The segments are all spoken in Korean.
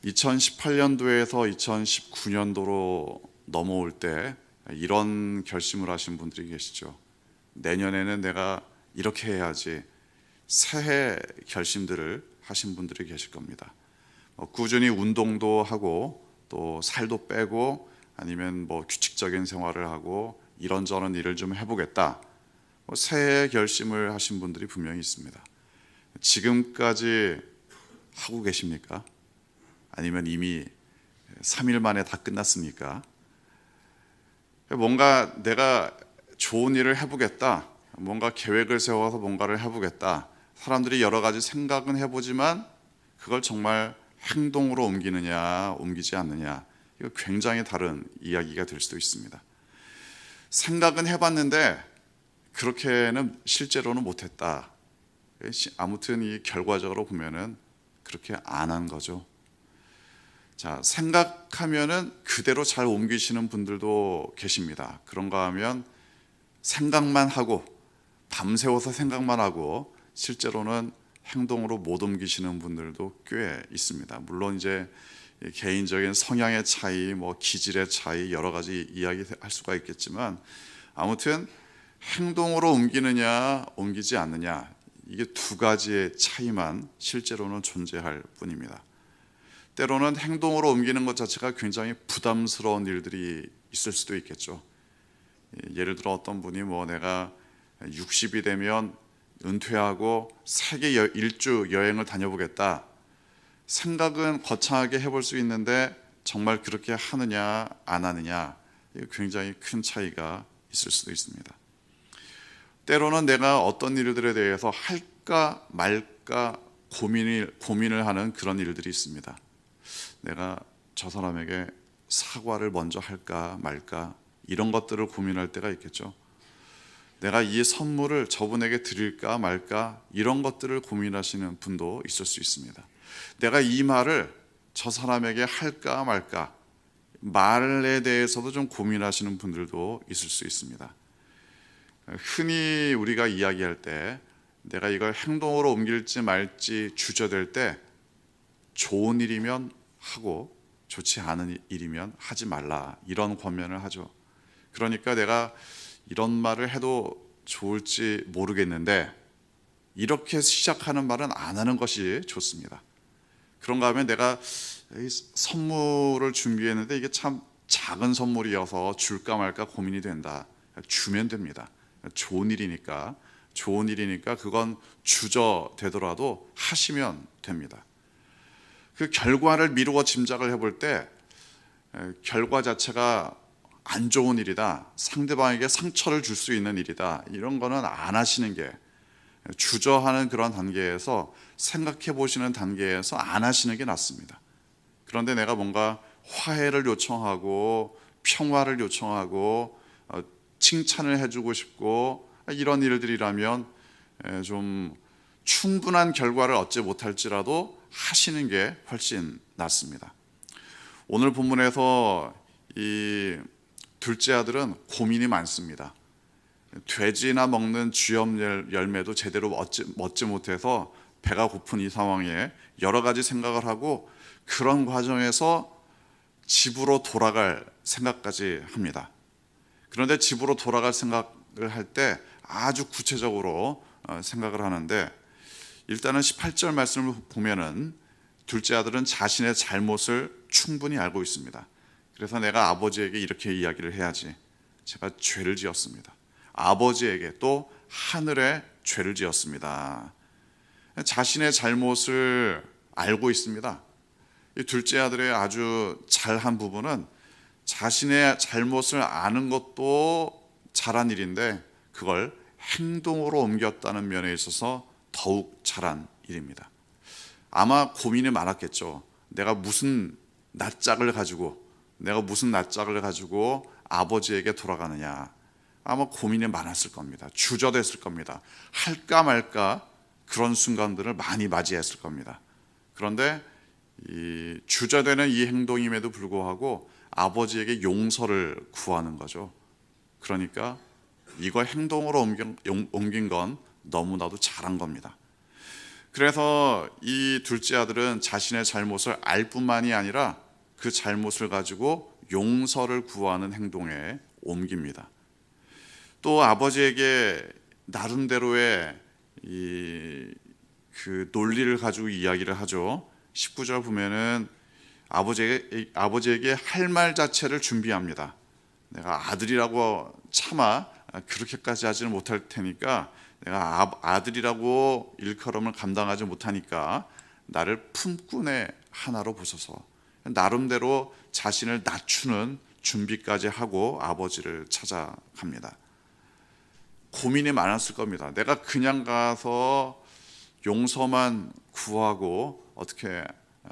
2018년도에서 2019년도로 넘어올 때 이런 결심을 하신 분들이 계시죠. 내년에는 내가 이렇게 해야지. 새해 결심들을 하신 분들이 계실 겁니다. 꾸준히 운동도 하고 또 살도 빼고 아니면 규칙적인 생활을 하고 이런저런 일을 좀 해보겠다. 새해 결심을 하신 분들이 분명히 있습니다. 지금까지 하고 계십니까? 아니면 이미 3일 만에 다 끝났습니까? 뭔가 내가 좋은 일을 해보겠다, 뭔가 계획을 세워서 뭔가를 해보겠다, 사람들이 여러 가지 생각은 해보지만 그걸 정말 행동으로 옮기느냐 옮기지 않느냐, 이거 굉장히 다른 이야기가 될 수도 있습니다. 생각은 해봤는데 그렇게는 실제로는 못했다. 아무튼 이 결과적으로 보면은 그렇게 안 한 거죠. 자, 생각하면은 그대로 잘 옮기시는 분들도 계십니다. 그런가 하면 생각만 하고 밤새워서 생각만 하고 실제로는 행동으로 못 옮기시는 분들도 꽤 있습니다. 물론 이제 개인적인 성향의 차이, 기질의 차이, 여러 가지 이야기할 수가 있겠지만 아무튼 행동으로 옮기느냐 옮기지 않느냐, 이게 두 가지의 차이만 실제로는 존재할 뿐입니다. 때로는 행동으로 옮기는 것 자체가 굉장히 부담스러운 일들이 있을 수도 있겠죠. 예를 들어 어떤 분이 내가 60이 되면 은퇴하고 세계 일주 여행을 다녀보겠다. 생각은 거창하게 해볼 수 있는데 정말 그렇게 하느냐 안 하느냐, 굉장히 큰 차이가 있을 수도 있습니다. 때로는 내가 어떤 일들에 대해서 할까 말까 고민을 하는 그런 일들이 있습니다. 내가 저 사람에게 사과를 먼저 할까 말까, 이런 것들을 고민할 때가 있겠죠. 내가 이 선물을 저분에게 드릴까 말까, 이런 것들을 고민하시는 분도 있을 수 있습니다. 내가 이 말을 저 사람에게 할까 말까, 말에 대해서도 좀 고민하시는 분들도 있을 수 있습니다. 흔히 우리가 이야기할 때 내가 이걸 행동으로 옮길지 말지 주저될 때 좋은 일이면 하고 좋지 않은 일이면 하지 말라, 이런 권면을 하죠. 그러니까 내가 이런 말을 해도 좋을지 모르겠는데 이렇게 시작하는 말은 안 하는 것이 좋습니다. 그런가 하면 내가 선물을 준비했는데 이게 참 작은 선물이어서 줄까 말까 고민이 된다. 주면 됩니다. 좋은 일이니까 그건 주저되더라도 하시면 됩니다. 그 결과를 미루어 짐작을 해볼 때 결과 자체가 안 좋은 일이다, 상대방에게 상처를 줄 수 있는 일이다, 이런 거는 안 하시는 게, 주저하는 그런 단계에서 생각해 보시는 단계에서 안 하시는 게 낫습니다. 그런데 내가 뭔가 화해를 요청하고 평화를 요청하고 칭찬을 해주고 싶고 이런 일들이라면 좀 충분한 결과를 얻지 못할지라도 하시는 게 훨씬 낫습니다. 오늘 본문에서 이 둘째 아들은 고민이 많습니다. 돼지나 먹는 쥐염 열매도 제대로 먹지 못해서 배가 고픈 이 상황에 여러 가지 생각을 하고 그런 과정에서 집으로 돌아갈 생각까지 합니다. 그런데 집으로 돌아갈 생각을 할 때 아주 구체적으로 생각을 하는데, 일단은 18절 말씀을 보면은 둘째 아들은 자신의 잘못을 충분히 알고 있습니다. 그래서 내가 아버지에게 이렇게 이야기를 해야지. 제가 죄를 지었습니다. 아버지에게 또 하늘에 죄를 지었습니다. 자신의 잘못을 알고 있습니다. 이 둘째 아들의 아주 잘한 부분은 자신의 잘못을 아는 것도 잘한 일인데 그걸 행동으로 옮겼다는 면에 있어서 더욱 잘한 일입니다. 아마 고민이 많았겠죠. 내가 무슨 낯짝을 가지고 아버지에게 돌아가느냐. 아마 고민이 많았을 겁니다. 주저됐을 겁니다. 할까 말까 그런 순간들을 많이 맞이했을 겁니다. 그런데 이 주저되는 이 행동임에도 불구하고 아버지에게 용서를 구하는 거죠. 그러니까 이거 행동으로 옮긴 건 너무나도 잘한 겁니다. 그래서 이 둘째 아들은 자신의 잘못을 알 뿐만이 아니라 그 잘못을 가지고 용서를 구하는 행동에 옮깁니다. 또 아버지에게 나름대로의 그 논리를 가지고 이야기를 하죠. 19절 보면은 아버지에게 할 말 자체를 준비합니다. 내가 아들이라고 차마 그렇게까지 하지는 못할 테니까, 내가 아들이라고 일컬음을 감당하지 못하니까 나를 품꾼의 하나로 보소서. 나름대로 자신을 낮추는 준비까지 하고 아버지를 찾아갑니다. 고민이 많았을 겁니다. 내가 그냥 가서 용서만 구하고 어떻게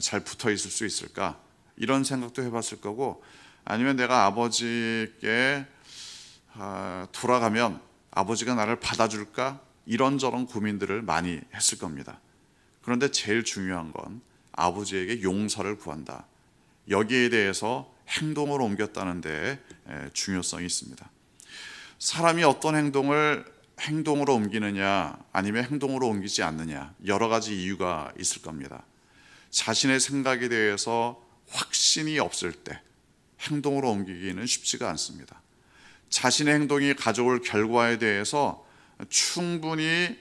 잘 붙어 있을 수 있을까? 이런 생각도 해봤을 거고, 아니면 내가 아버지께 돌아가면 아버지가 나를 받아줄까? 이런저런 고민들을 많이 했을 겁니다. 그런데 제일 중요한 건 아버지에게 용서를 구한다. 여기에 대해서 행동으로 옮겼다는 데 중요성이 있습니다. 사람이 어떤 행동을 행동으로 옮기느냐 아니면 행동으로 옮기지 않느냐, 여러 가지 이유가 있을 겁니다. 자신의 생각에 대해서 확신이 없을 때 행동으로 옮기기는 쉽지가 않습니다. 자신의 행동이 가져올 결과에 대해서 충분히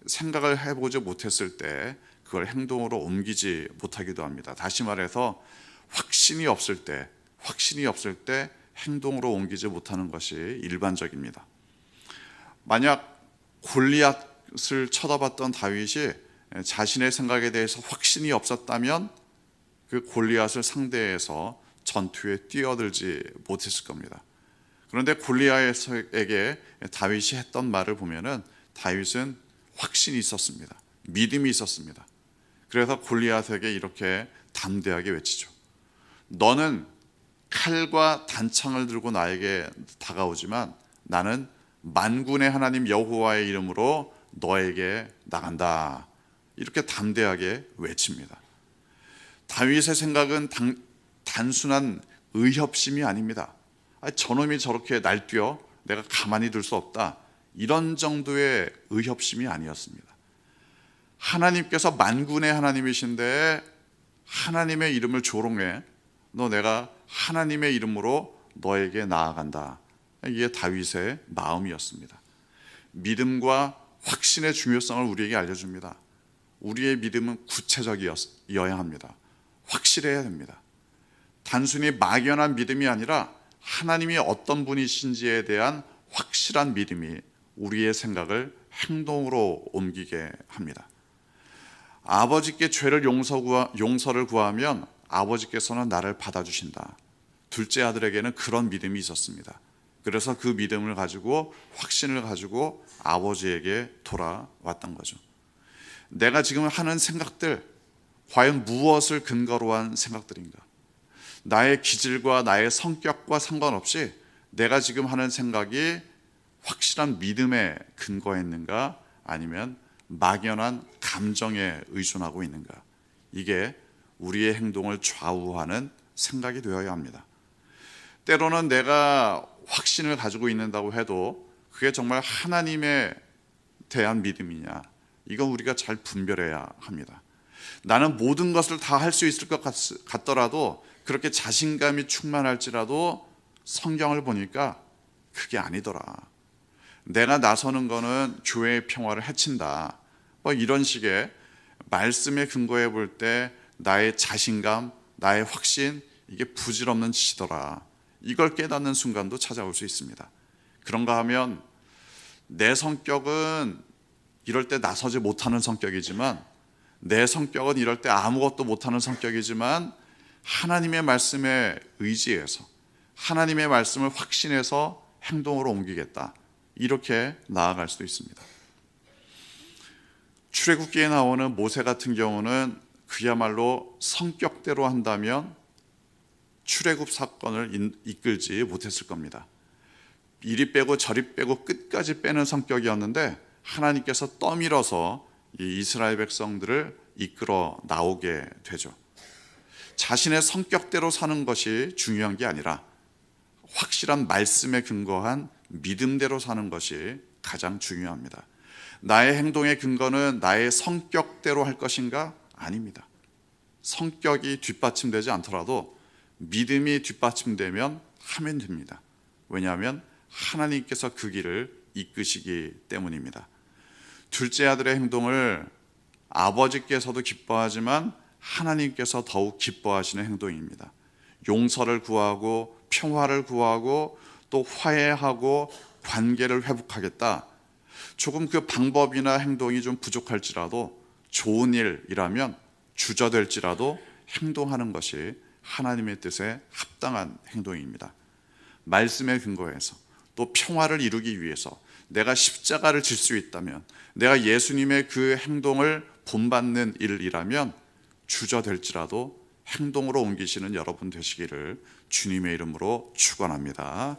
생각을 해보지 못했을 때 그걸 행동으로 옮기지 못하기도 합니다. 다시 말해서 확신이 없을 때 행동으로 옮기지 못하는 것이 일반적입니다. 만약 골리앗을 쳐다봤던 다윗이 자신의 생각에 대해서 확신이 없었다면 그 골리앗을 상대해서 전투에 뛰어들지 못했을 겁니다. 그런데 골리앗에게 다윗이 했던 말을 보면은 다윗은 확신이 있었습니다. 믿음이 있었습니다. 그래서 골리앗에게 이렇게 담대하게 외치죠. 너는 칼과 단창을 들고 나에게 다가오지만 나는 만군의 하나님 여호와의 이름으로 너에게 나간다. 이렇게 담대하게 외칩니다. 다윗의 생각은 단순한 의협심이 아닙니다. 저놈이 저렇게 날뛰어 내가 가만히 둘 수 없다, 이런 정도의 의협심이 아니었습니다. 하나님께서 만군의 하나님이신데 하나님의 이름을 조롱해 내가 하나님의 이름으로 너에게 나아간다. 이게 다윗의 마음이었습니다. 믿음과 확신의 중요성을 우리에게 알려줍니다. 우리의 믿음은 구체적이어야 합니다. 확실해야 됩니다. 단순히 막연한 믿음이 아니라 하나님이 어떤 분이신지에 대한 확실한 믿음이 우리의 생각을 행동으로 옮기게 합니다. 아버지께 죄를 용서를 구하면 아버지께서는 나를 받아주신다. 둘째 아들에게는 그런 믿음이 있었습니다. 그래서 그 믿음을 가지고, 확신을 가지고 아버지에게 돌아왔던 거죠. 내가 지금 하는 생각들, 과연 무엇을 근거로 한 생각들인가? 나의 기질과 나의 성격과 상관없이 내가 지금 하는 생각이 확실한 믿음에 근거했는가, 아니면 막연한 감정에 의존하고 있는가? 이게 우리의 행동을 좌우하는 생각이 되어야 합니다. 때로는 내가 확신을 가지고 있는다고 해도 그게 정말 하나님에 대한 믿음이냐, 이건 우리가 잘 분별해야 합니다. 나는 모든 것을 다 할 수 있을 것 같더라도, 그렇게 자신감이 충만할지라도 성경을 보니까 그게 아니더라. 내가 나서는 거는 교회의 평화를 해친다. 이런 식의 말씀에 근거해 볼 때 나의 자신감, 나의 확신, 이게 부질없는 짓이더라. 이걸 깨닫는 순간도 찾아올 수 있습니다. 그런가 하면 내 성격은 이럴 때 나서지 못하는 성격이지만, 내 성격은 이럴 때 아무것도 못하는 성격이지만, 하나님의 말씀에 의지해서, 하나님의 말씀을 확신해서 행동으로 옮기겠다, 이렇게 나아갈 수도 있습니다. 출애굽기에 나오는 모세 같은 경우는 그야말로 성격대로 한다면 출애굽 사건을 이끌지 못했을 겁니다. 이리 빼고 저리 빼고 끝까지 빼는 성격이었는데, 하나님께서 떠밀어서 이 이스라엘 백성들을 이끌어 나오게 되죠. 자신의 성격대로 사는 것이 중요한 게 아니라 확실한 말씀에 근거한 믿음대로 사는 것이 가장 중요합니다. 나의 행동의 근거는 나의 성격대로 할 것인가? 아닙니다. 성격이 뒷받침되지 않더라도 믿음이 뒷받침되면 하면 됩니다. 왜냐하면 하나님께서 그 길을 이끄시기 때문입니다. 둘째 아들의 행동을 아버지께서도 기뻐하지만 하나님께서 더욱 기뻐하시는 행동입니다. 용서를 구하고 평화를 구하고 또 화해하고 관계를 회복하겠다. 조금 그 방법이나 행동이 좀 부족할지라도 좋은 일이라면 주저될지라도 행동하는 것이 하나님의 뜻에 합당한 행동입니다. 말씀에 근거해서 또 평화를 이루기 위해서 내가 십자가를 질 수 있다면, 내가 예수님의 그 행동을 본받는 일이라면 주저될지라도 행동으로 옮기시는 여러분 되시기를 주님의 이름으로 축원합니다.